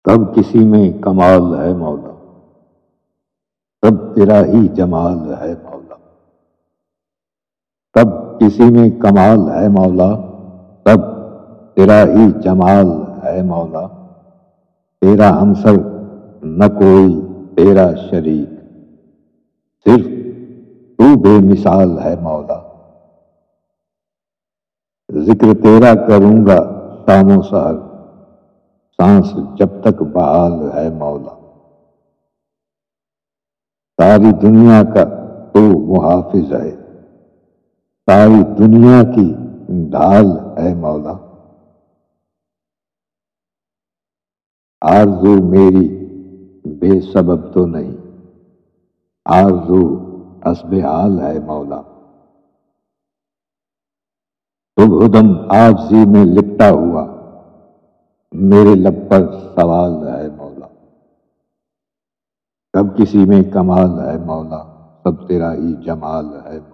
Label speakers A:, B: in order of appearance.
A: تب کسی میں کمال ہے مولا، تب تیرا ہی جمال ہے مولا۔ تب کسی میں کمال ہے مولا، تب تیرا ہی جمال ہے مولا۔ تیرا ہمسر نہ کوئی تیرا شریک، صرف تو بے مثال ہے مولا۔ ذکر تیرا کروں گا شام و سحر، سانس جب تک بحال ہے مولا۔ ساری دنیا کا تو محافظ ہے، ساری دنیا کی ڈھال ہے مولا۔ آرزو میری بے سبب تو نہیں، آرزو حسب حال ہے مولا۔ صبح دم عاجزی میں لپٹا ہوا، میرے لب پر سوال ہے مولا۔ تب کسی میں کمال ہے مولا، سب تیرا ہی جمال ہے مولا۔